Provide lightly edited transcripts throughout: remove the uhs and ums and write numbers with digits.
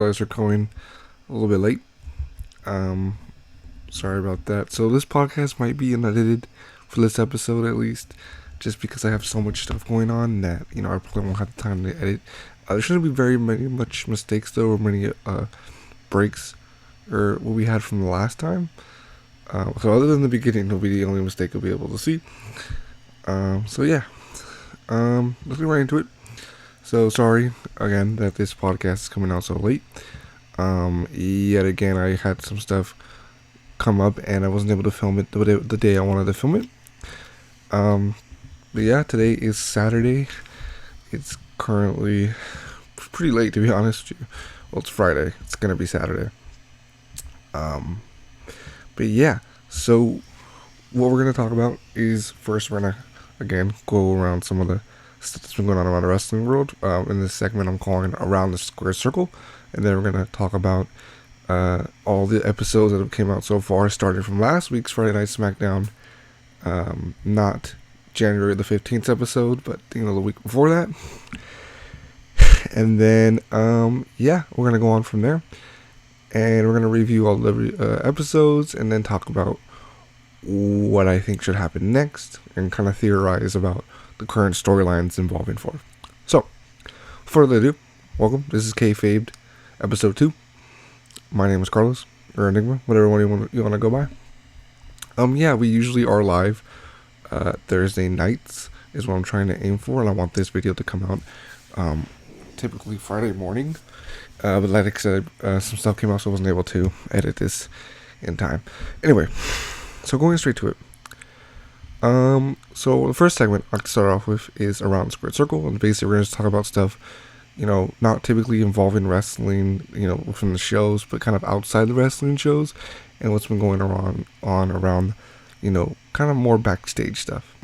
Guys are going a little bit late. Um, Sorry about that. So this podcast might be unedited for this episode at least, just because I have so much stuff going on that I probably won't have the time to edit. There shouldn't be very much mistakes though, or many breaks, or what we had from the last time. So other than the beginning, it'll be the only mistake you'll be able to see. So yeah. Let's get right into it. So sorry again that this podcast is coming out so late. Yet again, I had some stuff come up and I wasn't able to film it the day I wanted to film it. But yeah, today is Saturday. It's currently pretty late, to be honest with you. Well, it's Friday. It's gonna be Saturday. But yeah, so what we're gonna talk about is, first we're gonna again go around some of the stuff that's been going on around the wrestling world. In this segment, I'm calling Around the Square Circle, and then we're gonna talk about all the episodes that have came out so far, starting from last week's Friday Night SmackDown, not January the 15th episode, but the week before that. And then yeah, we're gonna go on from there, and we're gonna review all the episodes, and then talk about what I think should happen next, and kind of theorize about the current storylines involving Ford. So, without further ado, welcome. This is KAYFABE'D, episode 2. My name is Carlos, or Enigma, whatever one you want to go by. Yeah, we usually are live Thursday nights is what I'm trying to aim for, and I want this video to come out typically Friday morning. But like I said, some stuff came out, so I wasn't able to edit this in time. Anyway, so going straight to it. So the first segment I'll start off with is Around the Squared Circle, and basically we're going to talk about stuff, not typically involving wrestling, from the shows, but kind of outside the wrestling shows, and what's been going on around, kind of more backstage stuff.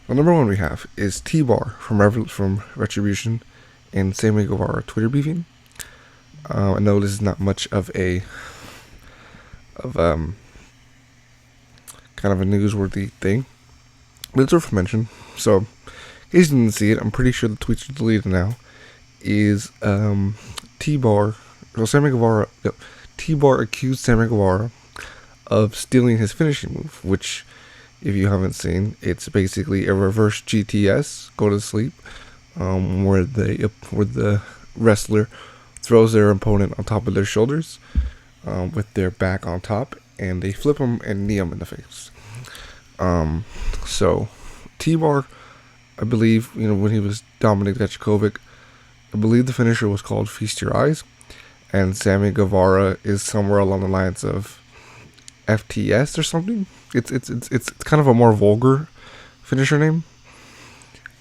Well, number one we have is T-Bar from Retribution and Sammy Guevara Twitter beefing. I know this is not much of kind of a newsworthy thing, but it's worth mention. So, in case you didn't see it, I'm pretty sure the tweets are deleted now. Is T-Bar accused Sammy Guevara of stealing his finishing move, which, if you haven't seen, it's basically a reverse GTS, go to sleep, where the wrestler throws their opponent on top of their shoulders, with their back on top, and they flip him and knee him in the face. So T-Bar, I believe, when he was Dominic Dijakovic, I believe the finisher was called Feast Your Eyes, and Sammy Guevara is somewhere along the lines of FTS or something. It's kind of a more vulgar finisher name.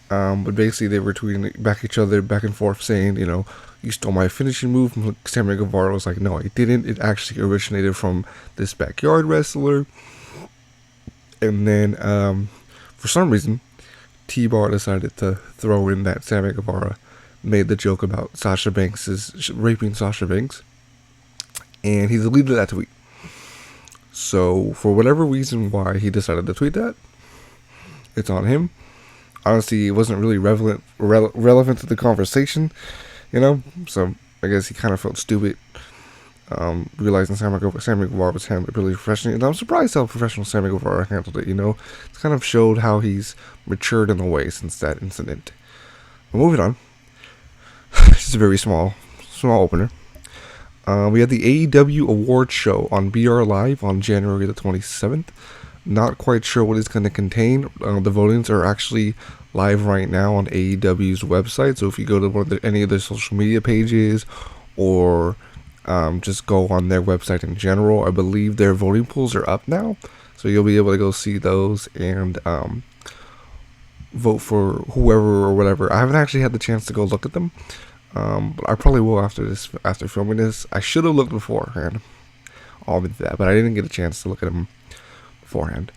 But basically they were tweeting back each other back and forth saying, you stole my finishing move. And Sammy Guevara was like, no, I didn't. It actually originated from this backyard wrestler. And then for some reason, T-Bar decided to throw in that Sammy Guevara made the joke about Sasha Banks' raping Sasha Banks, and he deleted that tweet. So for whatever reason why he decided to tweet that, it's on him. Honestly, it wasn't really relevant to the conversation, so I guess he kind of felt stupid, realizing Sammy Guevara was handled really professionally, and I'm surprised how professional Sammy Guevara handled it. It's kind of showed how he's matured in a way since that incident. But moving on. It's a very small opener. We had the AEW Awards show on BR Live on January the 27th. Not quite sure what it's going to contain. The votings are actually live right now on AEW's website. So if you go to any of their social media pages, or just go on their website in general, I believe their voting pools are up now. So you'll be able to go see those and vote for whoever or whatever. I haven't actually had the chance to go look at them, but I probably will after filming this. I should have looked beforehand. I'll admit that, but I didn't get a chance to look at them beforehand.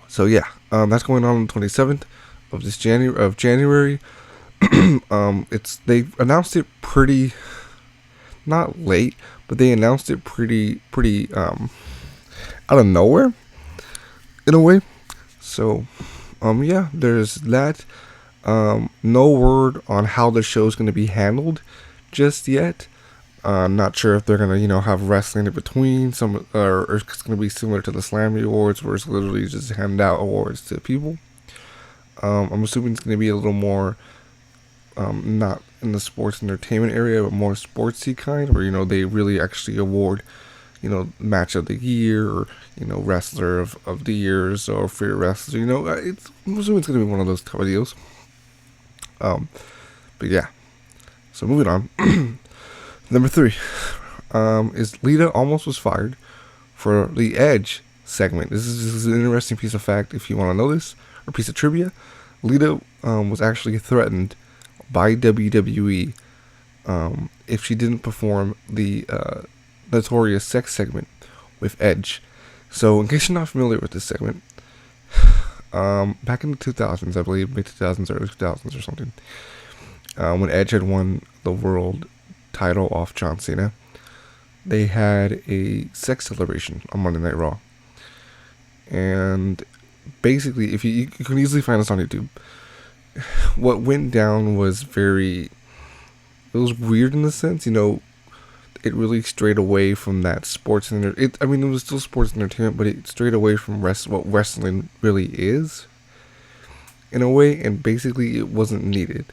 So yeah, that's going on the 27th of January. They announced it pretty, not late, but they announced it pretty out of nowhere, in a way. So, yeah, there's that. No word on how the show's going to be handled, just yet. Not sure if they're gonna, have wrestling in between or it's gonna be similar to the Slammy Awards, where it's literally just hand out awards to people. I'm assuming it's gonna be a little more, not in the sports entertainment area, but more sportsy kind, where they really actually award, match of the year or wrestler of the year or favorite wrestler. I'm assuming it's gonna be one of those type of deals. But yeah. So moving on. Number 3 is Lita almost was fired for the Edge segment. This is an interesting piece of fact if you want to know this, or piece of trivia. Lita was actually threatened by WWE if she didn't perform the Notorious Sex segment with Edge. So in case you're not familiar with this segment, back in the 2000s, I believe, mid 2000s, early 2000s or something, when Edge had won the world title off John Cena, they had a sex celebration on Monday Night Raw. And basically, if you can easily find this on YouTube, what went down was it was weird in the sense, it really strayed away from that sports it was still sports entertainment, but it strayed away from what wrestling really is in a way, and basically it wasn't needed.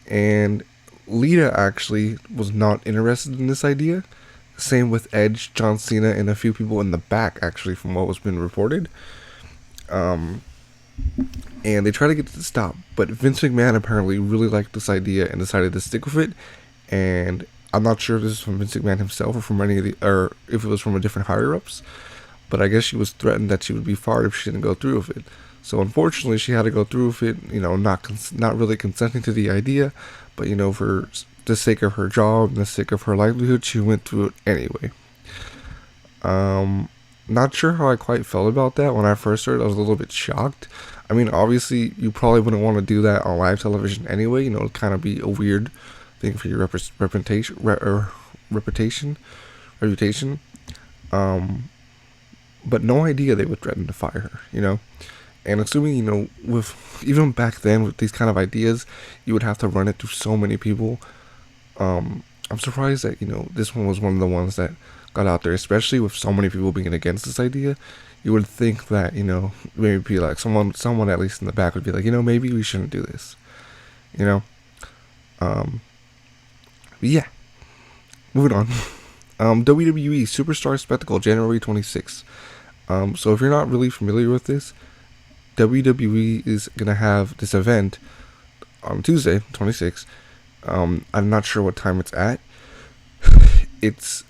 And Lita actually was not interested in this idea. Same with Edge, John Cena, and a few people in the back, actually, from what was been reported. And they tried to get it to stop, but Vince McMahon apparently really liked this idea and decided to stick with it. And I'm not sure if this is from Vince McMahon himself or from or if it was from a different higher ups. But I guess she was threatened that she would be fired if she didn't go through with it. So unfortunately, she had to go through with it. Not really consenting to the idea, but for the sake of her job and the sake of her livelihood, she went through it anyway. Not sure how I quite felt about that when I first heard it. I was a little bit shocked. I mean, obviously, you probably wouldn't want to do that on live television anyway. It'd kind of be a weird thing for your reputation. But no idea they would threaten to fire her, And assuming, with even back then with these kind of ideas, you would have to run it through so many people. I'm surprised that, this one was one of the ones that got out there, especially with so many people being against this idea. You would think that, maybe like someone at least in the back would be like, maybe we shouldn't do this, yeah. Moving on. WWE Superstar Spectacle, January 26th. So if you're not really familiar with this, WWE is going to have this event on Tuesday, 26th. I'm not sure what time it's at. It's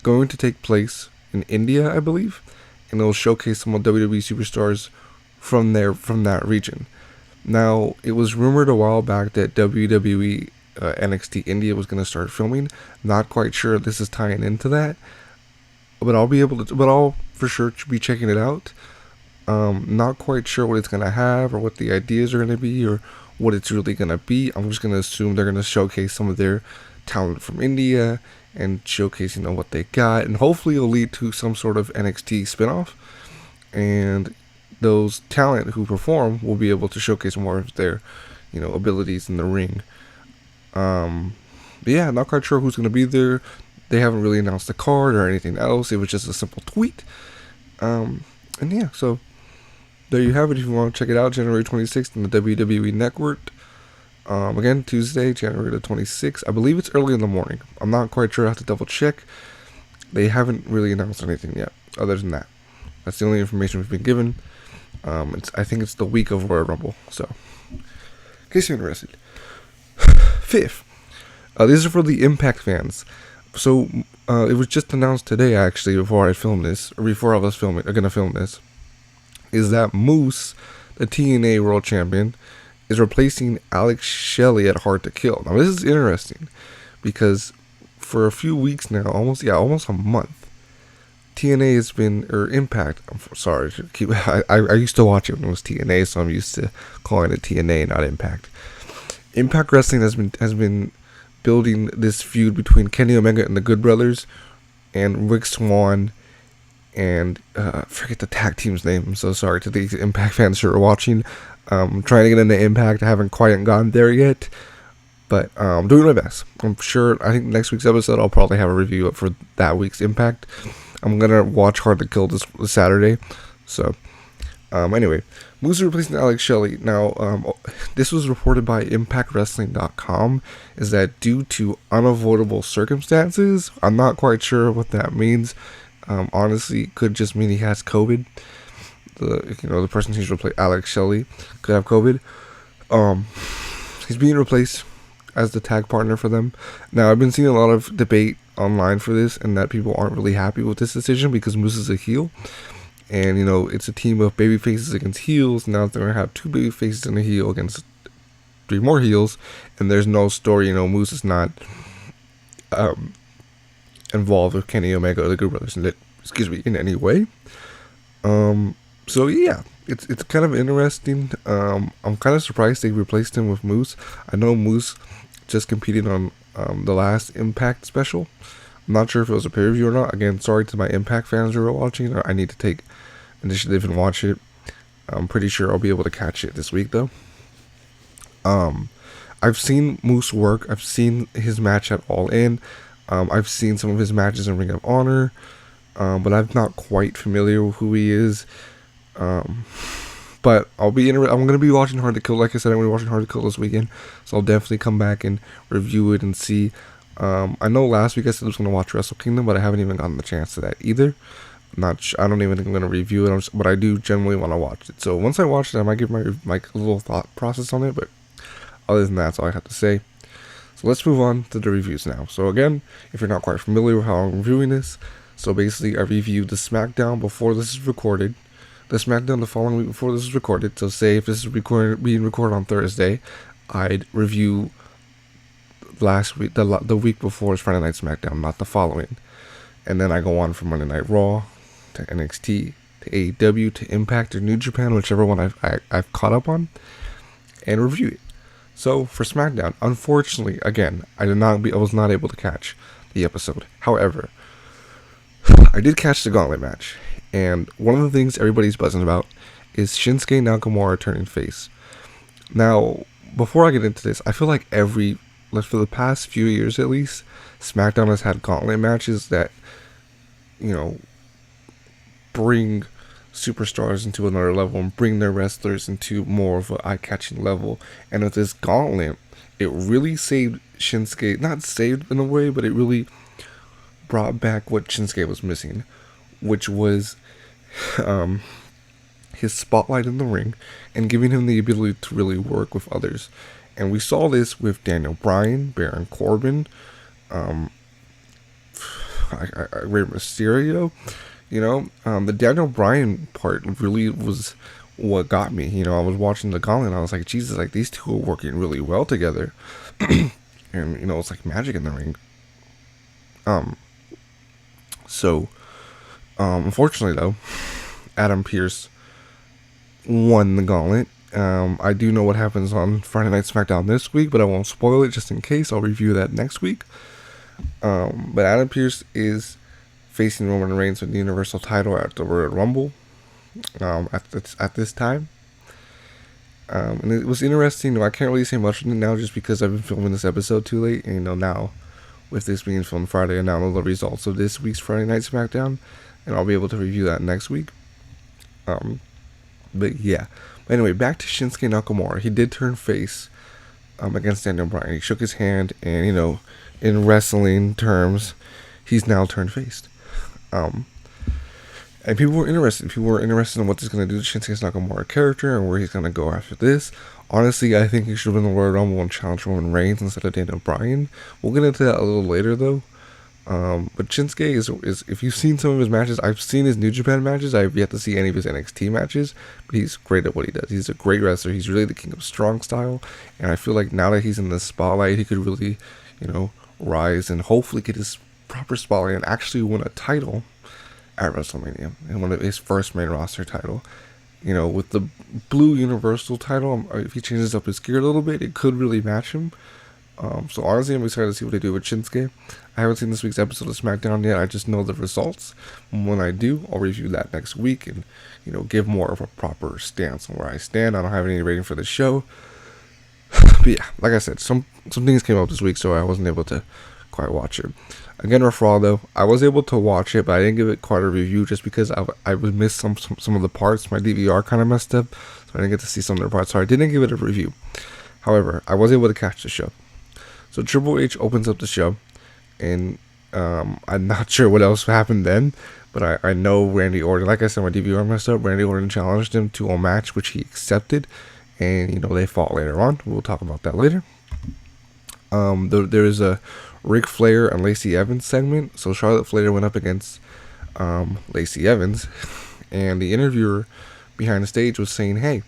going to take place in India, I believe, and it'll showcase some of WWE superstars from that region. Now, it was rumored a while back that WWE NXT India was going to start filming. Not quite sure if this is tying into that, but I'll for sure be checking it out. Not quite sure what it's going to have or what the ideas are going to be or what it's really going to be. I'm just going to assume they're going to showcase some of their talent from India and showcase, what they got, and hopefully it'll lead to some sort of NXT spinoff, and those talent who perform will be able to showcase more of their, abilities in the ring. But yeah, not quite sure who's going to be there. They haven't really announced the card or anything else. It was just a simple tweet. And yeah, so there you have it. If you want to check it out, January 26th on the WWE Network. Again, Tuesday, January the 26th. I believe it's early in the morning. I'm not quite sure. I have to double check. They haven't really announced anything yet, other than that. That's the only information we've been given. I think it's the week of Royal Rumble. So, in case you're interested. 5th. These are for the Impact fans. So, it was just announced today, actually, before I filmed this, or before I was going to film this, is that Moose, the TNA World Champion, is replacing Alex Shelley at Hard to Kill. Now, this is interesting, because for a few weeks now, almost a month, TNA has been, or Impact, I'm sorry, I used to watch it when it was TNA, so I'm used to calling it TNA, not Impact. Impact Wrestling has been building this feud between Kenny Omega and the Good Brothers, and Rick Swann, and forget the tag team's name. I'm so sorry to the Impact fans who are watching. Trying to get into Impact, I haven't quite gotten there yet. But I'm doing my best. I think next week's episode I'll probably have a review up for that week's Impact. I'm gonna watch Hard to Kill this Saturday. So anyway, Moose is replacing Alex Shelley. Now, this was reported by ImpactWrestling.com, is that due to unavoidable circumstances, I'm not quite sure what that means. Honestly, it could just mean he has COVID. The person who's replaced Alex Shelley could have COVID. He's being replaced as the tag partner for them. Now, I've been seeing a lot of debate online for this, and that people aren't really happy with this decision because Moose is a heel. And, it's a team of baby faces against heels. Now they're going to have 2 baby faces and a heel against 3 more heels. And there's no story, Moose is not involved with Kenny Omega or the Good Brothers, in any way. So yeah, it's kind of interesting. I'm kind of surprised they replaced him with Moose. I know Moose just competed on the last Impact special. I'm not sure if it was a pay-per-view or not. Again, sorry to my Impact fans who are watching. I need to take initiative and watch it. I'm pretty sure I'll be able to catch it this week, though. I've seen Moose work. I've seen his match at All In. I've seen some of his matches in Ring of Honor. But I'm not quite familiar with who he is. But I'm going to be watching Hard to Kill. Like I said, I'm going to be watching Hard to Kill this weekend. So I'll definitely come back and review it and see. I know last week I said I was going to watch Wrestle Kingdom, but I haven't even gotten the chance to that either. I don't even think I'm going to review it, but I do generally want to watch it. So once I watch it, I might give my little thought process on it. But other than that, that's all I have to say. So let's move on to the reviews now. So again, if you're not quite familiar with how I'm reviewing this, so basically I reviewed the SmackDown before this is recorded, the SmackDown the following week before this is recorded. So say if this is being recorded on Thursday, I'd review last week, the week before is Friday Night SmackDown, not the following. And then I go on from Monday Night Raw to NXT to AEW to Impact or New Japan, whichever one I've caught up on, and review it. So for SmackDown, unfortunately, again, I was not able to catch the episode. However, I did catch the Gauntlet match, and one of the things everybody's buzzing about is Shinsuke Nakamura turning face. Now, before I get into this, I feel like for the past few years at least, SmackDown has had Gauntlet matches that, bring superstars into another level and bring their wrestlers into more of an eye-catching level. And with this Gauntlet, it really saved Shinsuke, not saved in a way, but it really brought back what Shinsuke was missing, which was his spotlight in the ring and giving him the ability to really work with others. And we saw this with Daniel Bryan, Baron Corbin, Rey Mysterio. The Daniel Bryan part really was what got me. I was watching the Gauntlet and I was like, Jesus, like these two are working really well together. And, it's like magic in the ring. Unfortunately though, Adam Pearce won the Gauntlet. I do know what happens on Friday Night SmackDown this week, but I won't spoil it just in case. I'll review that next week. But Adam Pearce is facing Roman Reigns with the Universal title at the Royal Rumble at this time. And it was interesting. I can't really say much on it now just because I've been filming this episode too late. And now with this being filmed Friday, and now know the results of this week's Friday Night SmackDown, and I'll be able to review that next week. But yeah. Anyway, back to Shinsuke Nakamura. He did turn face against Daniel Bryan. He shook his hand, and in wrestling terms, he's now turned face. And people were interested. People were interested in what this is going to do to Shinsuke Nakamura character and where he's going to go after this. Honestly, I think he should have been the Royal Rumble and challenge Roman Reigns instead of Daniel Bryan. We'll get into that a little later, though. But Shinsuke is, if you've seen some of his matches, I've seen his New Japan matches. I've yet to see any of his NXT matches, but he's great at what he does. He's a great wrestler. He's really the king of strong style, and I feel like now that he's in the spotlight, he could really, rise and hopefully get his proper spotlight and actually win a title at WrestleMania, and one of his first main roster title. With the blue Universal title, if he changes up his gear a little bit, it could really match him. So honestly, I'm excited to see what they do with Shinsuke. I haven't seen this week's episode of SmackDown yet. I just know the results. When I do, I'll review that next week and, give more of a proper stance on where I stand. I don't have any rating for the show But yeah, like I said, some things came up this week, so I wasn't able to quite watch it. Again, overall though, I was able to watch it, but I didn't give it quite a review just because I would miss some of the parts. My DVR kind of messed up, so I didn't get to see some of the parts. So I didn't give it a review. However, I was able to catch the show. So Triple H opens up the show, and I'm not sure what else happened then, but I know Randy Orton, like I said, my DVR messed up. Randy Orton challenged him to a match, which he accepted, and they fought later on. We'll talk about that later. There is a Ric Flair and Lacey Evans segment. So Charlotte Flair went up against Lacey Evans, and the interviewer behind the stage was saying, "Hey,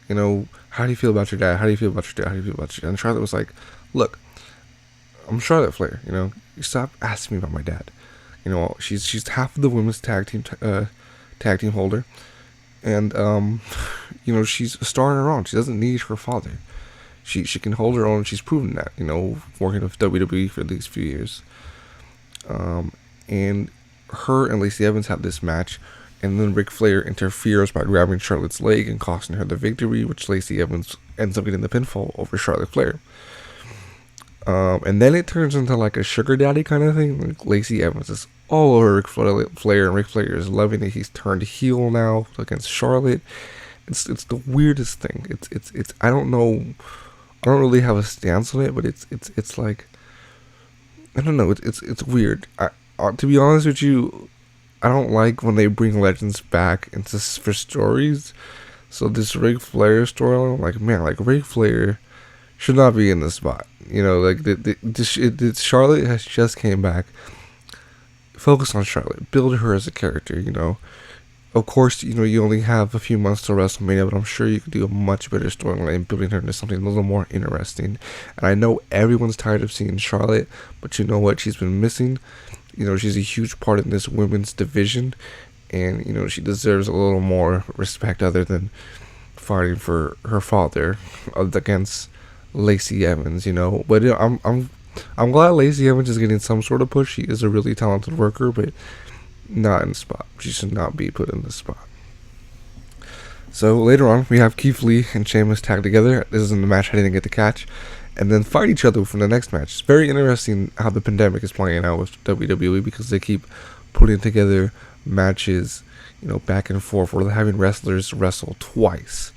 how do you feel about your dad? How do you feel about your dad? How do you feel about your dad?" And Charlotte was like, "Look, I'm Charlotte Flair. You stop asking me about my dad. She's half of the women's tag team holder, and she's a star on her own. She doesn't need her father. She can hold her own. She's proven that. Working with WWE for these few years. And her and Lacey Evans have this match, and then Ric Flair interferes by grabbing Charlotte's leg and costing her the victory, which Lacey Evans ends up getting the pinfall over Charlotte Flair. And then it turns into like a sugar daddy kind of thing. Like Lacey Evans is all over Ric Flair, and Ric Flair is loving it. He's turned heel now against Charlotte. It's the weirdest thing. It's I don't know. I don't really have a stance on it, but it's like, I don't know. It's weird. To be honest with you, I don't like when they bring legends back for stories. So this Ric Flair storyline, like Ric Flair should not be in the spot. Charlotte has just came back. Focus on Charlotte. Build her as a character. Of course, you only have a few months till WrestleMania, but I'm sure you could do a much better storyline building her into something a little more interesting. And I know everyone's tired of seeing Charlotte, but you know what? She's been missing. She's a huge part in this women's division, and she deserves a little more respect other than fighting for her father against Lacey Evans. But I'm glad Lacey Evans is getting some sort of push. She is a really talented worker, but not in the spot. She should not be put in the spot. So later on, we have Keith Lee and Sheamus tag together. This is in the match I didn't get to catch, and then fight each other from the next match. It's very interesting how the pandemic is playing out with WWE, because they keep putting together matches, back and forth, where they're having wrestlers wrestle twice.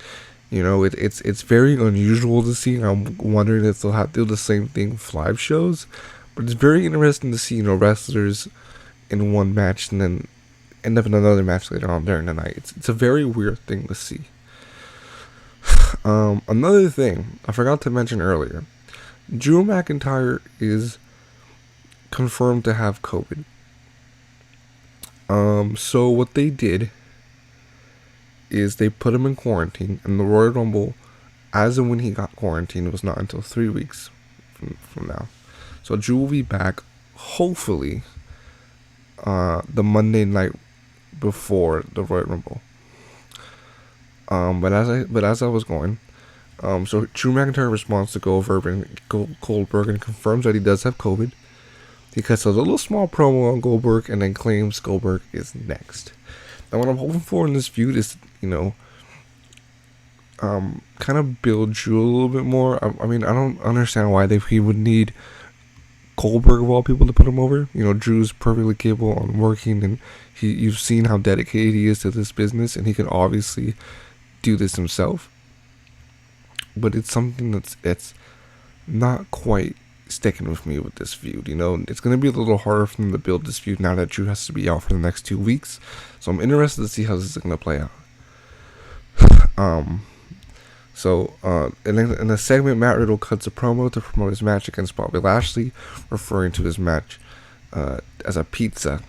It's very unusual to see. I'm wondering if they'll have to do the same thing for live shows, but it's very interesting to see, wrestlers in one match and then end up in another match later on during the night. It's a very weird thing to see. Another thing I forgot to mention earlier, Drew McIntyre is confirmed to have COVID. So what they did is they put him in quarantine, and the Royal Rumble, as and when he got quarantined, was not until 3 weeks from now. So Drew will be back, hopefully, the Monday night before the Royal Rumble. But as I was going, so Drew McIntyre responds to Goldberg and confirms that he does have COVID. He cuts a little small promo on Goldberg and then claims Goldberg is next. Now, what I'm hoping for in this feud is, kind of build Drew a little bit more. I mean, I don't understand why he would need Goldberg of all people to put him over. Drew's perfectly capable on working, and you've seen how dedicated he is to this business, and he can obviously do this himself. But it's something that's not quite sticking with me with this feud. It's going to be a little harder for them to build this feud now that Drew has to be out for the next 2 weeks. So I'm interested to see how this is going to play out. In the segment, Matt Riddle cuts a promo to promote his match against Bobby Lashley, referring to his match as a pizza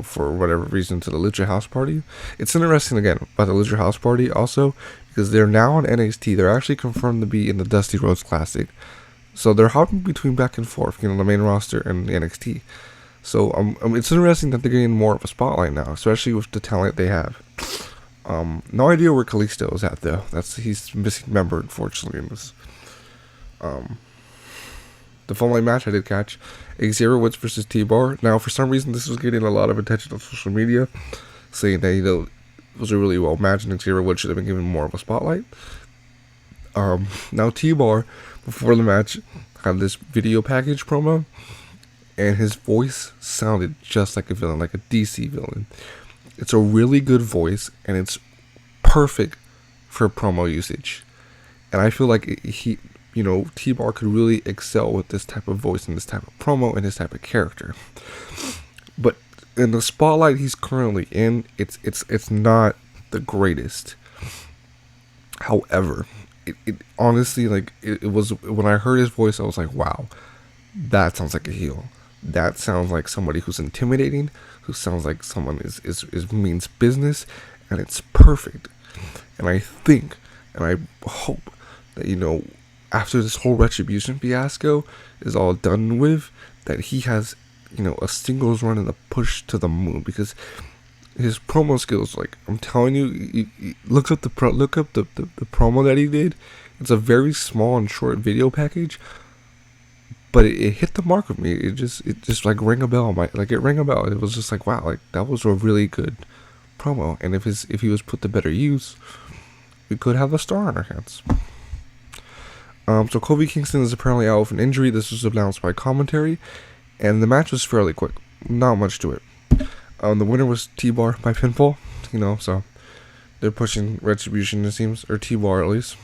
for whatever reason to the Lucha House Party. It's interesting again about the Lucha House Party also, because they're now on NXT. They're actually confirmed to be in the Dusty Rhodes Classic. So they're hopping between back and forth, the main roster and the NXT. So it's interesting that they're getting more of a spotlight now, especially with the talent they have. No idea where Kalisto is at though. He's missing member, unfortunately, in this. The following match I did catch, Xavier Woods versus T-Bar. Now, for some reason, this was getting a lot of attention on social media, saying that it was a really well match, and Xavier Woods should have been given more of a spotlight. Now T-Bar, before the match, had this video package promo, and his voice sounded just like a villain, like a DC villain. It's a really good voice, and it's perfect for promo usage. And I feel like T-Bar could really excel with this type of voice and this type of promo and this type of character. But in the spotlight he's currently in, it's not the greatest. However, it honestly, like, it was, when I heard his voice, I was like, wow, that sounds like a heel. That sounds like somebody who's intimidating, who sounds like someone is means business, and it's perfect. And I think, and I hope that, after this whole Retribution fiasco is all done with, that he has, a singles run and a push to the moon, because his promo skills, like, I'm telling you, look up the promo that he did. It's a very small and short video package, but it hit the mark with me. It just like rang a bell. It rang a bell. It was just like, wow, like, that was a really good promo. And if he was put to better use, we could have a star on our hands. So Kofi Kingston is apparently out with an injury. This was announced by commentary, and the match was fairly quick. Not much to it. The winner was T-Bar by pinfall, so they're pushing Retribution, it seems, or T-Bar at least.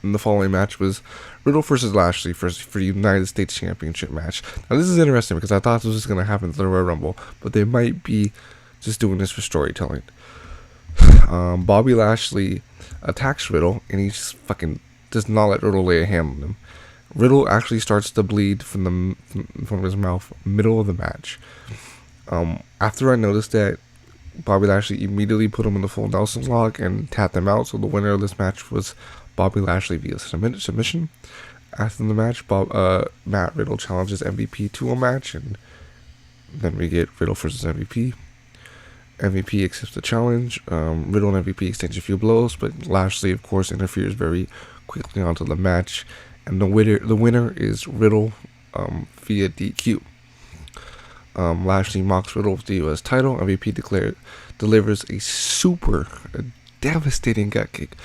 And the following match was Riddle versus Lashley for the United States Championship match. Now this is interesting because I thought this was going to happen at the Royal Rumble, but they might be just doing this for storytelling. Bobby Lashley attacks Riddle, and he just fucking does not let Riddle lay a hand on him. Riddle actually starts to bleed from his mouth middle of the match. After I noticed that, Bobby Lashley immediately put him in the full Nelson lock and tapped him out. So the winner of this match was Bobby Lashley via submission. After the match, Matt Riddle challenges MVP to a match, and then we get Riddle versus MVP. MVP accepts the challenge. Riddle and MVP exchange a few blows, but Lashley, of course, interferes very quickly onto the match, and the winner is Riddle via DQ. Lashley mocks Riddle with the U.S. title. MVP delivers a devastating gut kick.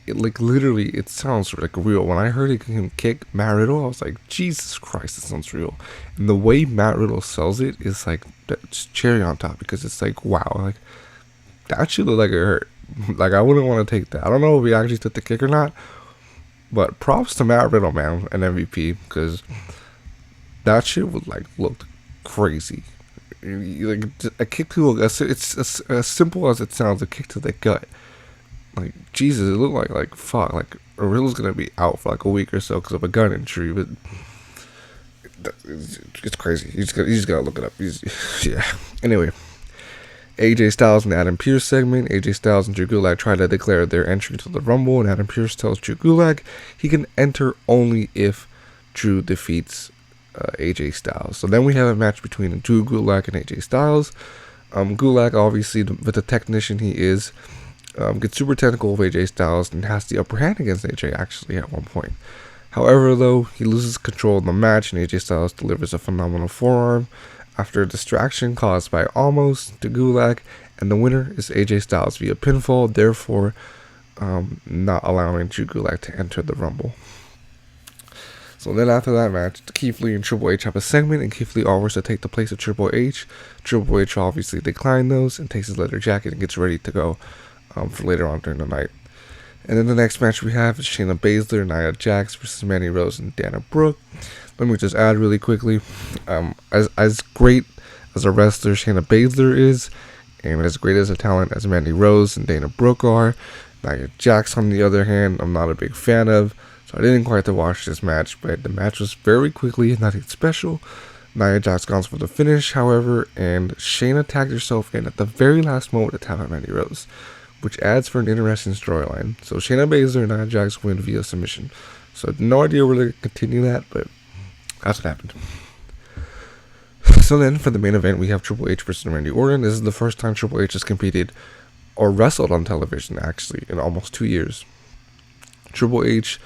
Literally, it sounds like real. When I heard him kick Matt Riddle, I was like, Jesus Christ, it sounds real. And the way Matt Riddle sells it is like cherry on top, because it's like, wow, like, that shit looked like it hurt. Like, I wouldn't want to take that. I don't know if he actually took the kick or not, but props to Matt Riddle, man, and MVP, because that shit looked crazy. Like, a kick to it's as simple as it sounds, a kick to the gut. Like, Jesus, it looked like fuck, like Riddle's gonna be out for like a week or so because of a gun injury, but it's crazy. You just gotta look it up. Yeah. Anyway, AJ Styles and Adam Pearce segment. AJ Styles and Drew Gulak try to declare their entry to the Rumble, and Adam Pearce tells Drew Gulak he can enter only if Drew defeats AJ Styles. So then we have a match between Drew Gulak and AJ Styles. Gulak, obviously, with the technician he is, gets super technical with AJ Styles and has the upper hand against AJ actually at one point. However, though, he loses control of the match, and AJ Styles delivers a phenomenal forearm after a distraction caused by Almost to Gulak, and the winner is AJ Styles via pinfall, therefore not allowing Drew Gulak to enter the Rumble. So then after that match, Keith Lee and Triple H have a segment, and Keith Lee offers to take the place of Triple H. Triple H obviously declines those and takes his leather jacket and gets ready to go for later on during the night. And then the next match we have is Shayna Baszler, Nia Jax versus Mandy Rose and Dana Brooke. Let me just add really quickly, as great as a wrestler Shayna Baszler is, and as great as a talent as Mandy Rose and Dana Brooke are, Nia Jax, on the other hand, I'm not a big fan of. So I didn't quite have to watch this match, but the match was very quickly, nothing special. Nia Jax goes for the finish, however, and Shayna tagged herself in at the very last moment to tap out Mandy Rose, which adds for an interesting storyline. So Shayna Baszler and Nia Jax win via submission. So no idea where they're going to continue that, but that's what happened. So then for the main event, we have Triple H versus Randy Orton. This is the first time Triple H has competed or wrestled on television, actually, in almost 2 years. Triple H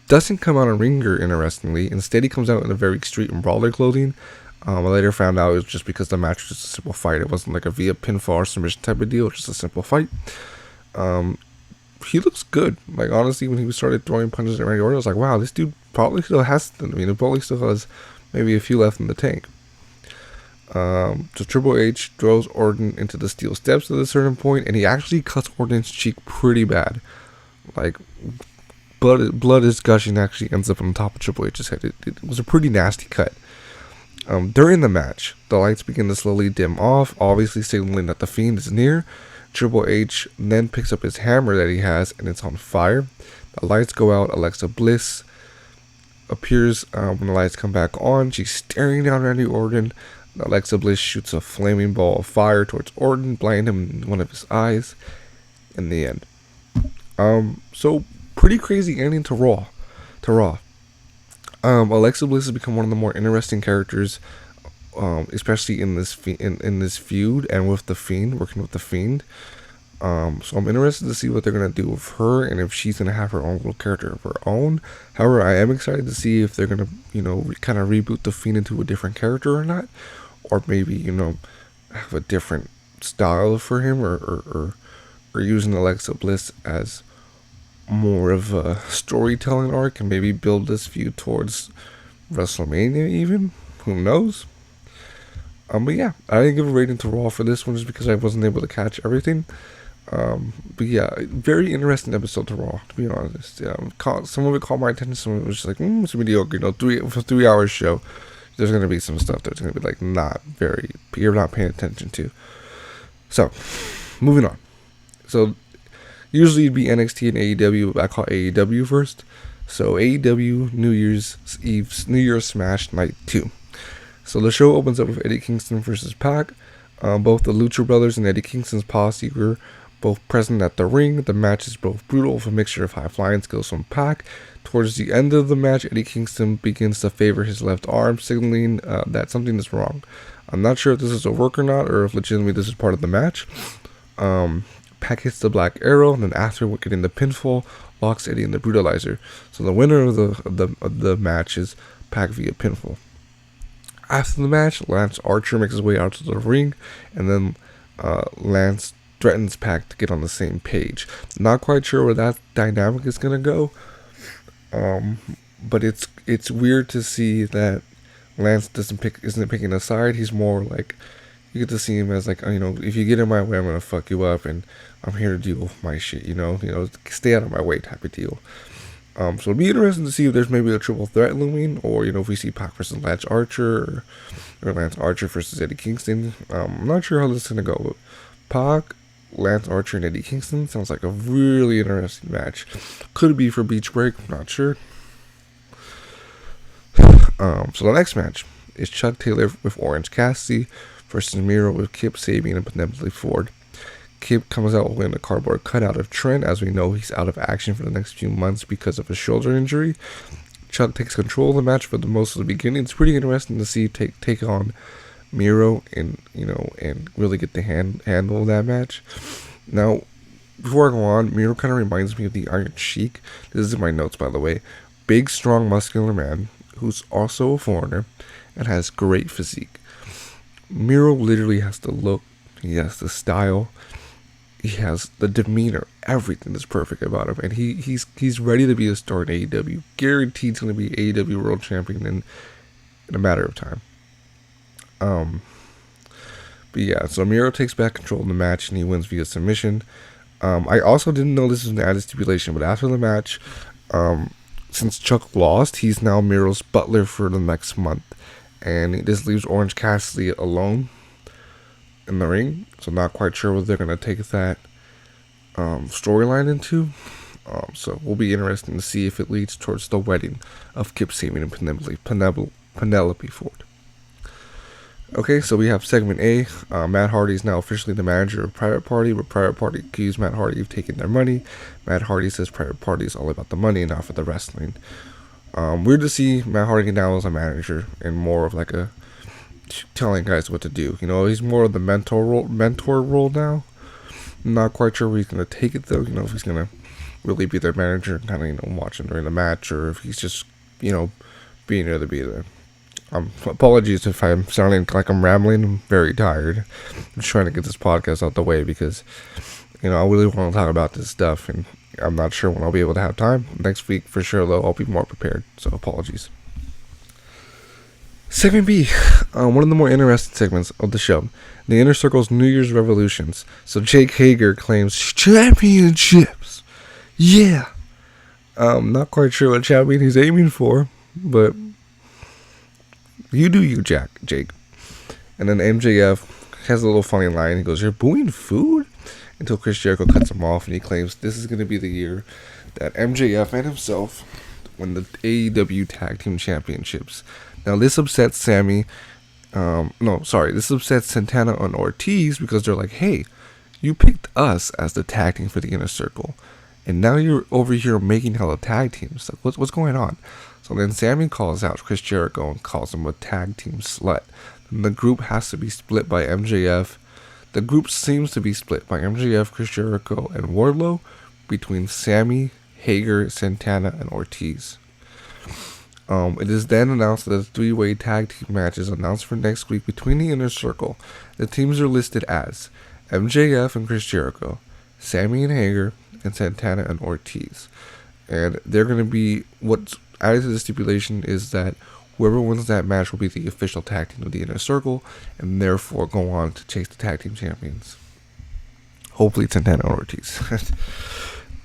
doesn't come out in ring gear, interestingly. Instead, he comes out in a very street and brawler clothing. I later found out it was just because the match was just a simple fight. It wasn't like a via pinfall or submission type of deal, just a simple fight. he looks good. Like, honestly, when he started throwing punches at Randy Orton, I was like, wow, this dude probably still has, he probably still has maybe a few left in the tank. So Triple H throws Orton into the steel steps at a certain point, and he actually cuts Orton's cheek pretty bad. Like, blood is gushing, actually ends up on top of Triple H's head. It was a pretty nasty cut. During the match, the lights begin to slowly dim off, obviously signaling that the Fiend is near. Triple H then picks up his hammer that he has, and it's on fire. The lights go out. Alexa Bliss appears when the lights come back on. She's staring down Randy Orton. Alexa Bliss shoots a flaming ball of fire towards Orton, blinding him in one of his eyes. In the end, so pretty crazy ending to Raw. Alexa Bliss has become one of the more interesting characters, especially in this in this feud and with the Fiend, working with the Fiend. So I'm interested to see what they're gonna do with her and if she's gonna have her own little character of her own. However, I am excited to see if they're gonna, kind of reboot the Fiend into a different character or not, or maybe have a different style for him, or using Alexa Bliss as more of a storytelling arc and maybe build this feud towards WrestleMania even. Who knows? But yeah, I didn't give a rating to Raw for this one just because I wasn't able to catch everything. But yeah, very interesting episode to Raw, to be honest. Some of it caught my attention, some of it was just like, it's mediocre. 3 hour show, there's going to be some stuff that's going to be like you're not paying attention to. So, moving on. So, usually it'd be NXT and AEW, but I call AEW first. So AEW New Year's Smash Night 2. So the show opens up with Eddie Kingston versus Pac. Both the Lucha Brothers and Eddie Kingston's posse were both present at the ring. The match is both brutal with a mixture of high flying skills from Pac. Towards the end of the match, Eddie Kingston begins to favor his left arm, signaling that something is wrong. I'm not sure if this is a work or not, or if legitimately this is part of the match. Pac hits the Black Arrow, and then after getting the pinfall, locks Eddie in the Brutalizer. So the winner of the match is Pac via pinfall. After the match, Lance Archer makes his way out to the ring, and then Lance threatens Pac to get on the same page. Not quite sure where that dynamic is gonna go, but it's weird to see that Lance isn't picking a side. He's more like, you get to see him as like, if you get in my way, I'm gonna fuck you up, and I'm here to deal with my shit. Stay out of my way type of deal. So it'd be interesting to see if there's maybe a triple threat looming, or if we see Pac versus Lance Archer, or Lance Archer versus Eddie Kingston. I'm not sure how this is gonna go, but Pac, Lance Archer, and Eddie Kingston sounds like a really interesting match. Could it be for Beach Break? I'm not sure. So the next match is Chuck Taylor with Orange Cassidy versus Miro with Kip Sabian and Penelope Ford. Kip comes out with a cardboard cutout of Trent. As we know, he's out of action for the next few months because of a shoulder injury. Chuck takes control of the match for the most of the beginning. It's pretty interesting to see take on Miro and really get the handle of that match. Now, before I go on, Miro kind of reminds me of the Iron Sheik. This is in my notes, by the way. Big, strong, muscular man who's also a foreigner and has great physique. Miro literally has the look, he has the style, he has the demeanor, everything is perfect about him, and he's ready to be a star in AEW. Guaranteed he's going to be AEW World Champion in a matter of time. But yeah, so Miro takes back control of the match and he wins via submission. I also didn't know this was an added stipulation, but after the match, since Chuck lost, he's now Miro's butler for the next month. And this leaves Orange Cassidy alone in the ring. So not quite sure what they're going to take that storyline into. So we'll be interested to see if it leads towards the wedding of Kip Sabian and Penelope Ford. Okay, so we have segment A. Matt Hardy is now officially the manager of Private Party, where Private Party accused Matt Hardy of taking their money. Matt Hardy says Private Party is all about the money and not for the wrestling. Weird to see Matt Hardy now as a manager and more of like a telling guys what to do. He's more of the mentor role now. I'm not quite sure where he's going to take it though. If he's going to really be their manager and kind of, watch him during the match, or if he's just, being there to be there. Apologies if I'm sounding like I'm rambling. I'm very tired. I'm just trying to get this podcast out the way because, I really want to talk about this stuff and I'm not sure when I'll be able to have time. Next week, for sure, though, I'll be more prepared. So, apologies. Segment B, one of the more interesting segments of the show, the Inner Circle's New Year's Revolutions. So Jake Hager claims championships. Yeah. Not quite sure what champion he's aiming for, but you do you, Jake. And then MJF has a little funny line. He goes, "You're booing food?" Until Chris Jericho cuts him off, and he claims this is going to be the year that MJF and himself win the AEW Tag Team Championships. Now, this upsets this upsets Santana and Ortiz because they're like, hey, you picked us as the tag team for the Inner Circle, and now you're over here making hella tag teams. Like, what's going on? So then Sammy calls out Chris Jericho and calls him a tag team slut. And the group has to be split by MJF. The group seems to be split by MJF, Chris Jericho, and Wardlow between Sammy, Hager, Santana, and Ortiz. It is then announced that a three-way tag team match is announced for next week between the Inner Circle. The teams are listed as MJF and Chris Jericho, Sammy and Hager, and Santana and Ortiz. And they're going to be, what's added to the stipulation is that whoever wins that match will be the official tag team of the Inner Circle, and therefore go on to chase the tag team champions. Hopefully it's Santana and Ortiz.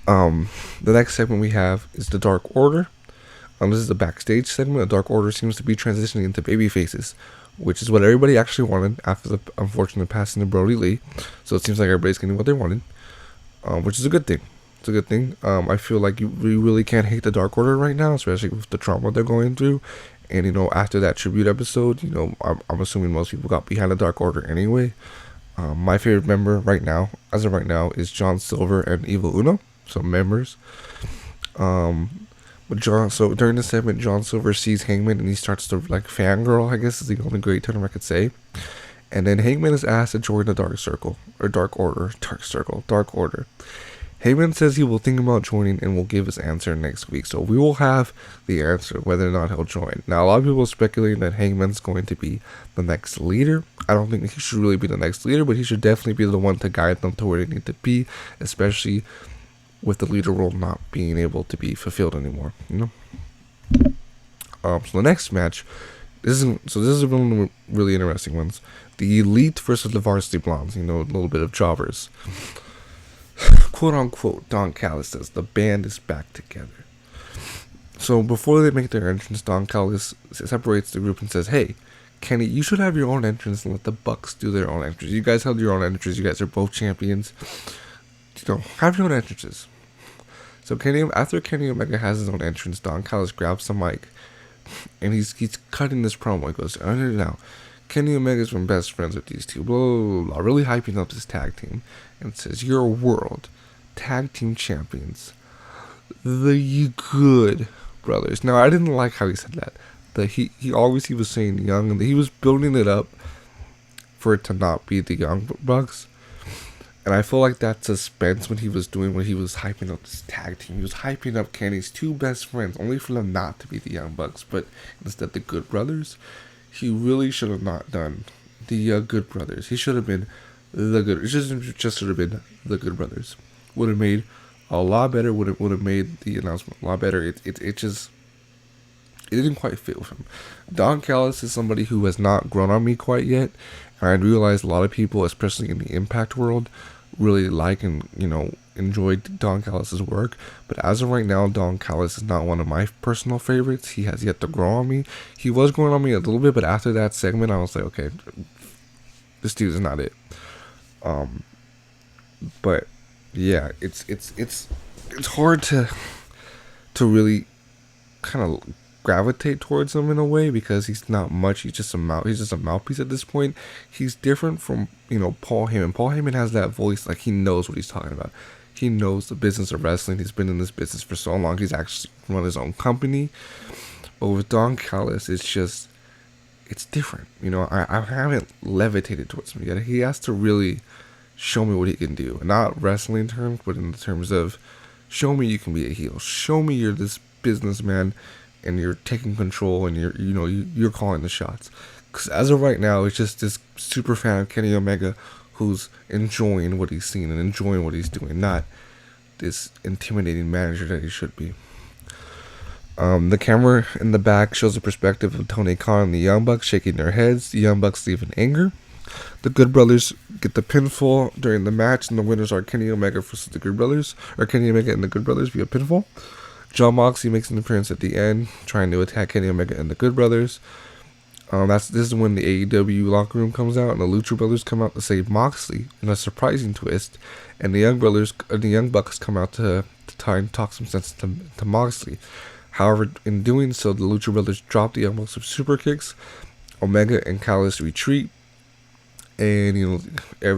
The next segment we have is the Dark Order. This is the backstage segment. The Dark Order seems to be transitioning into baby faces, which is what everybody actually wanted after the unfortunate passing of Brody Lee. So it seems like everybody's getting what they wanted, which is a good thing. It's a good thing. I feel like we really can't hate the Dark Order right now, especially with the trauma they're going through. And, after that tribute episode, I'm assuming most people got behind the Dark Order anyway. My favorite member as of right now, is John Silver and Evil Uno. So members. So during the segment, John Silver sees Hangman and he starts to fangirl, I guess is the only great term I could say. And then Hangman is asked to join the Dark Order. Heyman says he will think about joining and will give his answer next week. So we will have the answer whether or not he'll join. Now, a lot of people are speculating that Heyman's going to be the next leader. I don't think he should really be the next leader, but he should definitely be the one to guide them to where they need to be, especially with the leader role not being able to be fulfilled anymore. So the next match, this is one of the really interesting ones. The Elite versus the Varsity Blondes. A little bit of jobbers. Quote unquote, Don Callis says the band is back together. So before they make their entrance, Don Callis separates the group and says, "Hey, Kenny, you should have your own entrance and let the Bucks do their own entrance. You guys have your own entrances. You guys are both champions. Have your own entrances." So after Kenny Omega has his own entrance, Don Callis grabs the mic and he's cutting this promo. He goes, "Now, Kenny Omega's been best friends with these two, blah, blah, blah, blah," really hyping up this tag team, and says, "You're world tag team champions, the Good Brothers." Now, I didn't like how he said that. He was saying young, and he was building it up for it to not be the Young Bucks. And I feel like that suspense when he was hyping up this tag team. He was hyping up Kenny's two best friends, only for them not to be the Young Bucks, but instead the Good Brothers. He really should have not done the Good Brothers. He should have been the Good. It just should have been the Good Brothers. Would have made a lot better. Would have made the announcement a lot better. It didn't quite fit with him. Don Callis is somebody who has not grown on me quite yet, and I realize a lot of people, especially in the Impact world, really like and enjoy Don Callis' work. But as of right now, Don Callis is not one of my personal favorites. He has yet to grow on me. He was growing on me a little bit, but after that segment, I was like, okay, this dude is not it. But yeah, it's hard to really kind of gravitate towards him in a way, because he's not much. He's just a mouthpiece at this point. He's different from Paul Heyman. Paul Heyman has that voice, like he knows what he's talking about. He knows the business of wrestling. He's been in this business for so long. He's actually run his own company. But with Don Callis, it's different. I haven't levitated towards him yet. He has to really show me what he can do. Not wrestling terms, but in terms of show me you can be a heel. Show me you're this businessman and you're taking control and you're calling the shots. Because as of right now, it's just this super fan of Kenny Omega who's enjoying what he's seeing and enjoying what he's doing, not this intimidating manager that he should be. The camera in the back shows the perspective of Tony Khan and the Young Bucks shaking their heads. The Young Bucks leave in anger. The Good Brothers get the pinfall during the match, and the winners are Kenny Omega versus the Good Brothers, or Kenny Omega and the Good Brothers via pinfall. Jon Moxley makes an appearance at the end, trying to attack Kenny Omega and the Good Brothers. This is when the AEW locker room comes out, and the Lucha Brothers come out to save Moxley in a surprising twist, and the Young Bucks come out to try and talk some sense to Moxley. However, in doing so, the Lucha Brothers drop the Young Bucks with super kicks. Omega and Callis retreat, and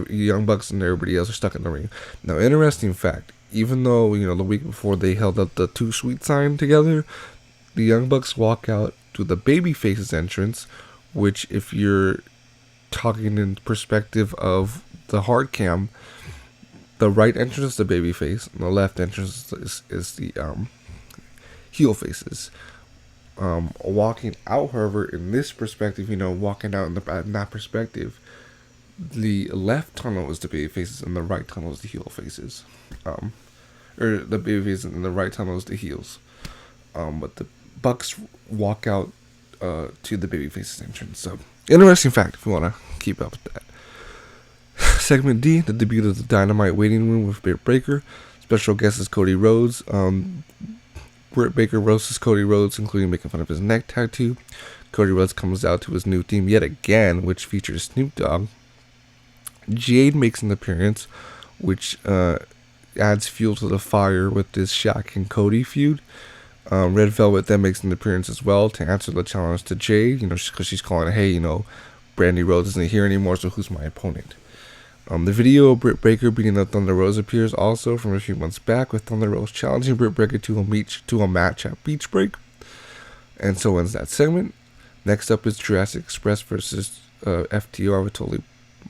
Young Bucks and everybody else are stuck in the ring. Now, interesting fact: even though the week before they held up the Too Sweet sign together, the Young Bucks walk out to the Babyface's entrance, which, if you're talking in perspective of the hard cam, the right entrance is the Babyface, and the left entrance is the heel faces. Walking out, however, in this perspective, walking out in that perspective, the left tunnel is the baby faces and the right tunnel is the heel faces. Or the baby faces and the right tunnel is the heels. But the Bucks walk out to the baby faces entrance. So, interesting fact if you want to keep up with that. Segment D, the debut of the Dynamite waiting room with Britt Baker. Special guest is Cody Rhodes. Britt Baker roasts Cody Rhodes, including making fun of his neck tattoo. Cody Rhodes comes out to his new theme yet again, which features Snoop Dogg. Jade makes an appearance, which adds fuel to the fire with this Shaq and Cody feud. Red Velvet then makes an appearance as well to answer the challenge to Jade, because she's calling, hey, Brandy Rhodes isn't here anymore, so who's my opponent? The video of Britt Baker beating up Thunder Rose appears also from a few months back, with Thunder Rose challenging Britt Baker to a match at Beach Break. And so ends that segment. Next up is Jurassic Express versus FTR with Tully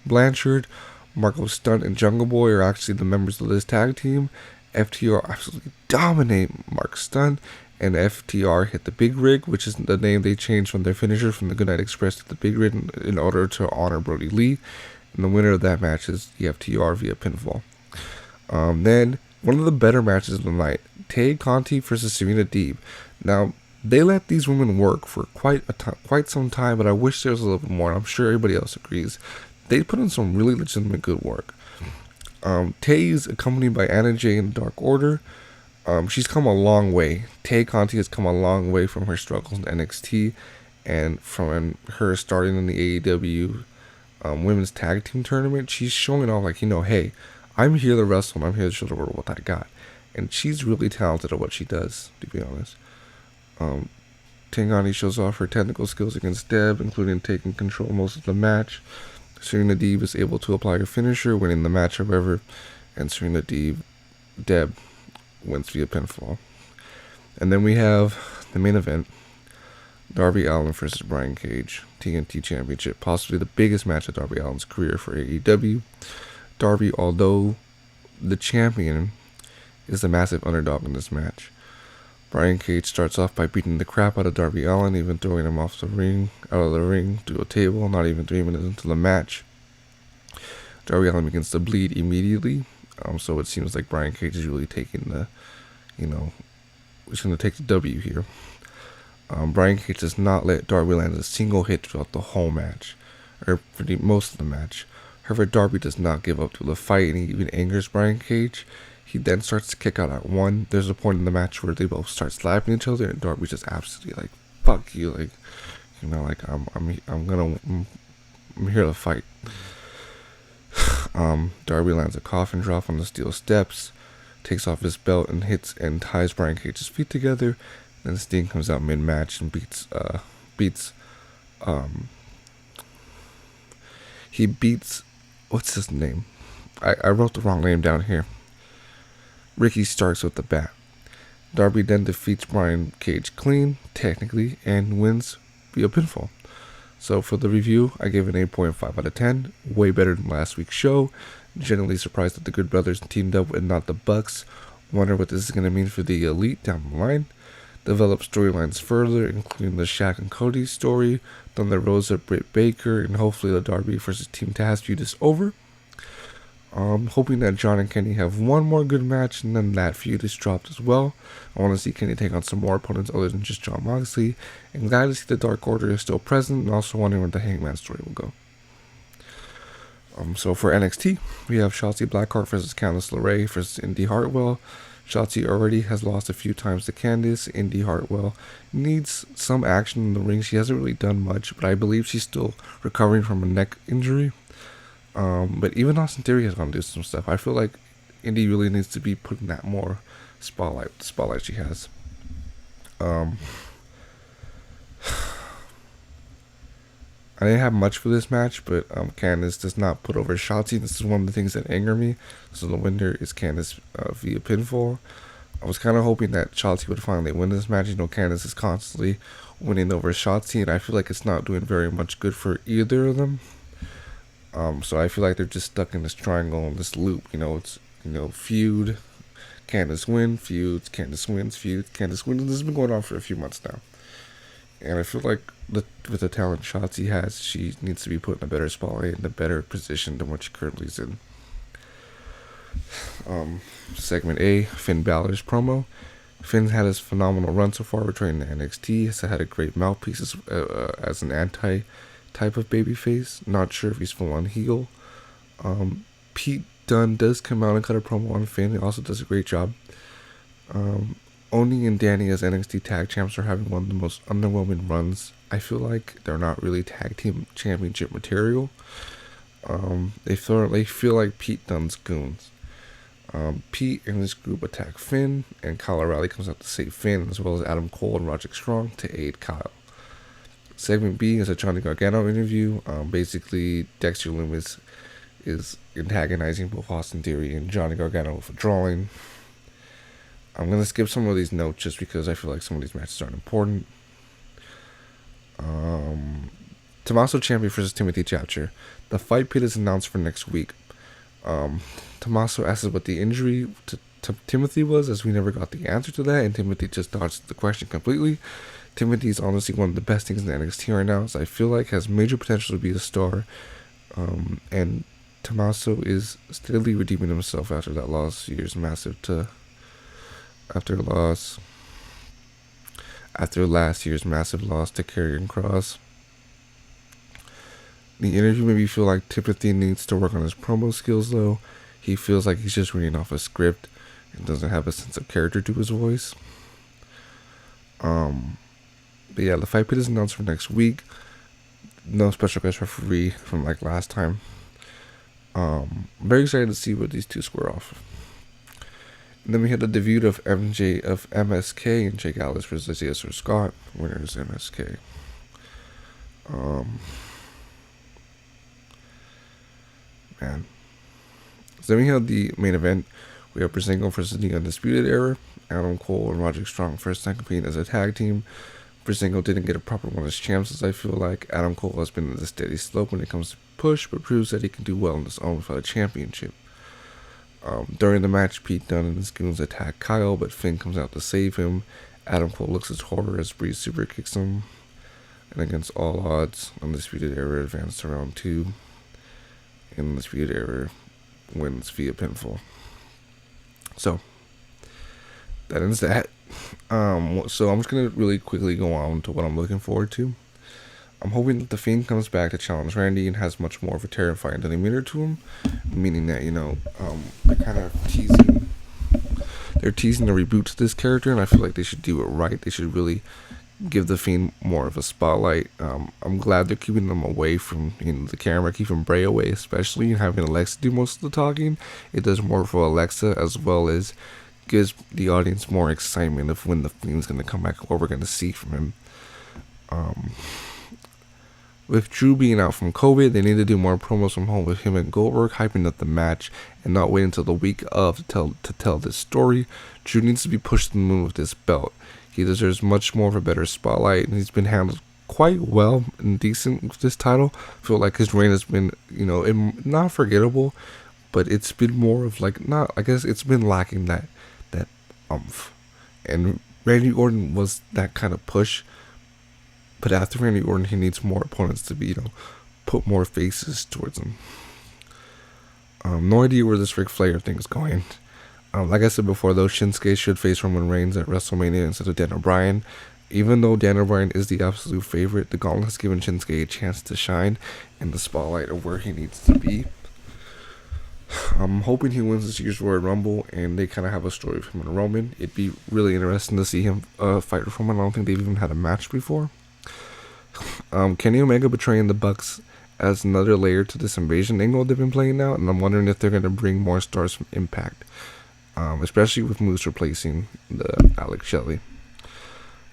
Blanchard. Marco Stunt and Jungle Boy are actually the members of this tag team. FTR absolutely dominate Mark Stunt, and FTR hit the Big Rig, which is the name they changed from their finisher from the Goodnight Express to the Big Rig in order to honor Brody Lee. And the winner of that match is the FTR via pinfall. Then, one of the better matches of the night, Tay Conti versus Serena Deeb. Now, they let these women work for quite some time, but I wish there was a little bit more. I'm sure everybody else agrees. They put in some really legitimate good work. Tay is accompanied by Anna Jay in Dark Order. She's come a long way. Tay Conti has come a long way from her struggles in NXT and from her starting in the AEW women's tag team tournament. She's showing off hey, I'm here to wrestle and I'm here to show the world what I got. And she's really talented at what she does, to be honest. Tay shows off her technical skills against Deb, including taking control most of the match. Serena Deeb is able to apply her finisher, winning the match, however, and Deb wins via pinfall. And then we have the main event, Darby Allin versus Brian Cage, TNT Championship, possibly the biggest match of Darby Allin's career for AEW. Darby, although the champion, is the massive underdog in this match. Brian Cage starts off by beating the crap out of Darby Allin, even throwing him out of the ring to a table, not even 3 minutes into the match. Darby Allin begins to bleed immediately, so it seems like Brian Cage is really taking he's going to take the W here. Brian Cage does not let Darby land a single hit throughout the whole match, or for most of the match. However, Darby does not give up to the fight, and he even angers Brian Cage. He then starts to kick out at one. There's a point in the match where they both start slapping each other, and Darby's just absolutely fuck you, I'm here to fight. Darby lands a coffin drop on the steel steps, takes off his belt and ties Brian Cage's feet together. Then Sting comes out mid-match and beats what's his name? I wrote the wrong name down here. Ricky Starks with the bat. Darby then defeats Brian Cage clean, technically, and wins via pinfall. So for the review, I gave it an 8.5 out of 10. Way better than last week's show. Genuinely surprised that the Good Brothers teamed up and not the Bucks. Wonder what this is going to mean for the Elite down the line. Develop storylines further, including the Shaq and Cody story, Thunder Rosa, Britt Baker, and hopefully the Darby versus Team Taz feud is over. Hoping that John and Kenny have one more good match and then that feud is dropped as well. I want to see Kenny take on some more opponents other than just Jon Moxley. And glad to see the Dark Order is still present, and also wondering where the Hangman story will go. So for NXT, we have Shotzi Blackheart versus Candice LeRae versus Indy Hartwell. Shotzi already has lost a few times to Candice. Indy Hartwell needs some action in the ring. She hasn't really done much, but I believe she's still recovering from a neck injury. But even Austin Theory has gone to do some stuff. I feel like Indy really needs to be putting that more spotlight. The spotlight she has. I didn't have much for this match, but Candice does not put over Shotzi. This is one of the things that anger me. So the winner is Candice via pinfall. I was kind of hoping that Shotzi would finally win this match. You know, Candice is constantly winning over Shotzi, and I feel like it's not doing very much good for either of them. So I feel like they're just stuck in this triangle, in this loop. You know, it's feud, Candice win, feuds, Candice wins, feuds, Candice wins. This has been going on for a few months now. And I feel like with the talent Shotzi has, she needs to be put in a better spotlight, in a better position than what she currently is in. Segment A, Finn Balor's promo. Finn's had his phenomenal run so far, returning to NXT. He's had a great mouthpiece as an anti-type of babyface. Not sure if he's full on heel. Pete Dunne does come out and cut a promo on Finn. He also does a great job. Oni and Danny as NXT Tag Champs are having one of the most underwhelming runs. I feel like they're not really tag team championship material. They feel like Pete Dunne's goons. Pete and his group attack Finn, and Kyle O'Reilly comes out to save Finn, as well as Adam Cole and Roderick Strong to aid Kyle. Segment B is a Johnny Gargano interview. Basically, Dexter Lumis is antagonizing both Austin Theory and Johnny Gargano for drawing. I'm going to skip some of these notes just because I feel like some of these matches aren't important. Tommaso Ciampa versus Timothy Thatcher. The fight pit is announced for next week. Tommaso asks what the injury to Timothy was, as we never got the answer to that, and Timothy just dodged the question completely. Timothy is honestly one of the best things in NXT right now, so I feel like has major potential to be a star. And Tommaso is steadily redeeming himself after that last year's massive to... After last year's massive loss to Karrion Kross. The interview made me feel like Timothy needs to work on his promo skills, though. He feels like he's just reading off a script and doesn't have a sense of character to his voice. But yeah, the fight pit is announced for next week. No special guest referee from like last time. I'm very excited to see what these two square off. And then we had the debut of MSK and Jake Atlas versus Isaiah Scott. Winner is MSK. Man. So then we had the main event. We have Breezango versus the Undisputed Era. Adam Cole and Roderick Strong first time competing as a tag team. Breezango didn't get a proper one as champs, I feel like. Adam Cole has been in a steady slope when it comes to push, but proves that he can do well on his own without a championship. During the match, Pete Dunne and his goons attack Kyle, but Finn comes out to save him. Adam Cole looks at horror as Breeze super kicks him. And against all odds, Undisputed Era advanced to round 2. And Undisputed Era wins via pinfall. So, that ends that. So I'm just going to really quickly go on to what I'm looking forward to. I'm hoping that The Fiend comes back to challenge Randy and has much more of a terrifying demeanor to him. Meaning that, they're kind of teasing. They're teasing a reboot to this character, and I feel like they should do it right. They should really give The Fiend more of a spotlight. I'm glad they're keeping them away from the camera, keeping Bray away, especially, and having Alexa do most of the talking. It does more for Alexa, as well as gives the audience more excitement of when The Fiend's going to come back, what we're going to see from him. With Drew being out from COVID, they need to do more promos from home with him and Goldberg, hyping up the match and not wait until the week of to tell this story. Drew needs to be pushed to the moon with this belt. He deserves much more of a better spotlight, and he's been handled quite well and decent with this title. I feel like his reign has been, not forgettable, but it's been more of it's been lacking that umph. And Randy Orton was that kind of push. But after Randy Orton, he needs more opponents to be, put more faces towards him. No idea where this Ric Flair thing is going. Like I said before, though, Shinsuke should face Roman Reigns at WrestleMania instead of Daniel Bryan. Even though Daniel Bryan is the absolute favorite, the Gauntlet has given Shinsuke a chance to shine in the spotlight of where he needs to be. I'm hoping he wins this year's Royal Rumble and they kind of have a story of him and Roman. It'd be really interesting to see him fight with Roman. I don't think they've even had a match before. Kenny Omega betraying the Bucks adds another layer to this invasion angle they've been playing now, and I'm wondering if they're going to bring more stars from Impact, especially with Moose replacing the Alex Shelley.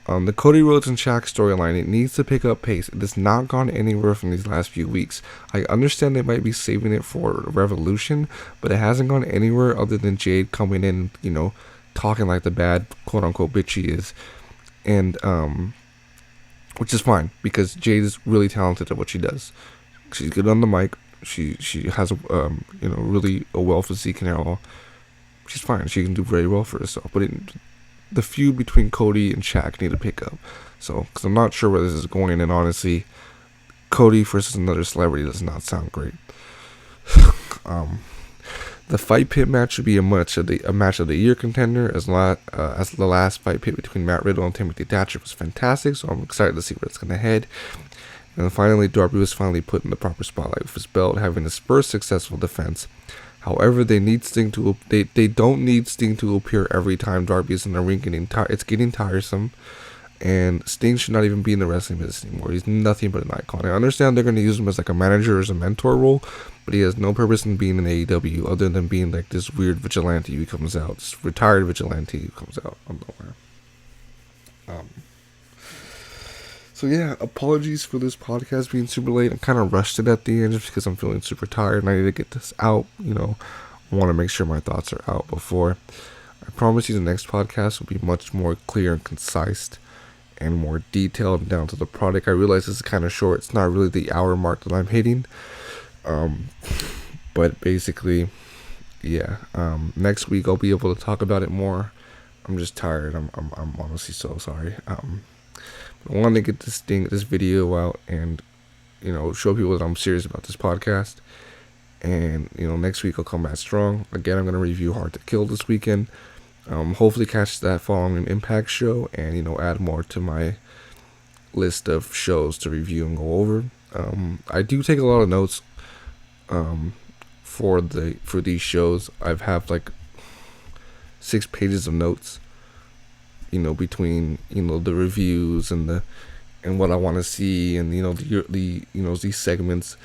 The Cody Rhodes and Shaq storyline, it needs to pick up pace. It has not gone anywhere from these last few weeks. I understand they might be saving it for Revolution, but it hasn't gone anywhere other than Jade coming in, talking like the bad quote-unquote bitch she is. And, which is fine, because Jade is really talented at what she does. She's good on the mic. She has, really a well physique and all. She's fine. She can do very well for herself. But the feud between Cody and Shaq need to pick up. So, because I'm not sure where this is going, and honestly, Cody versus another celebrity does not sound great. The fight pit match should be a match of the year contender, as the last fight pit between Matt Riddle and Timothy Thatcher was fantastic. So I'm excited to see where it's going to head. And then finally, Darby was finally put in the proper spotlight with his belt, having his first successful defense. However, they need Sting to they don't need Sting to appear every time Darby is in the ring. It's getting tiresome, and Sting should not even be in the wrestling business anymore. He's nothing but an icon. I understand they're going to use him as like a manager or as a mentor role, but he has no purpose in being in AEW other than being like this weird vigilante who comes out, this retired vigilante who comes out of nowhere. So yeah, apologies for this podcast being super late. I kind of rushed it at the end just because I'm feeling super tired and I need to get this out. I want to make sure my thoughts are out before. I promise you the next podcast will be much more clear and concise and more detailed and down to the product. I realize this is kind of short. It's not really the hour mark that I'm hitting. But basically, yeah. Next week I'll be able to talk about it more. I'm just tired. I'm honestly so sorry. I want to get this video out and, show people that I'm serious about this podcast. And, next week I'll come back strong. Again, I'm going to review Hard to Kill this weekend. Hopefully catch that following Impact show and, add more to my list of shows to review and go over. I do take a lot of notes for these shows. I have like 6 pages of notes. Between the reviews and what I want to see and these segments.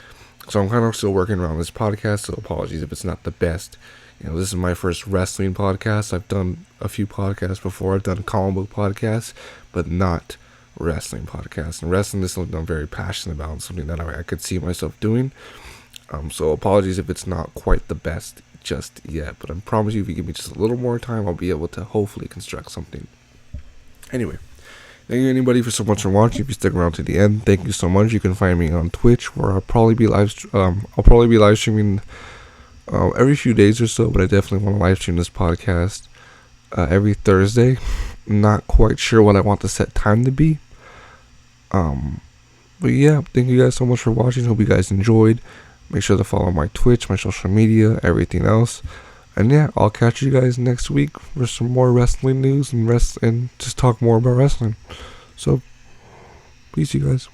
So I'm kind of still working around this podcast. So apologies if it's not the best. This is my first wrestling podcast. I've done a few podcasts before. I've done comic book podcasts, but not wrestling podcasts. And wrestling is something I'm very passionate about and something that I could see myself doing. So apologies if it's not quite the best just yet. But I promise you, if you give me just a little more time, I'll be able to hopefully construct something. Anyway, thank you anybody for so much for watching. If you stick around to the end, thank you so much. You can find me on Twitch, where I'll probably be live streaming every few days or so. But I definitely want to live stream this podcast every Thursday. Not quite sure what I want the set time to be. But yeah, thank you guys so much for watching. Hope you guys enjoyed. Make sure to follow my Twitch, my social media, everything else. And yeah, I'll catch you guys next week for some more wrestling news and just talk more about wrestling. So, peace, you guys.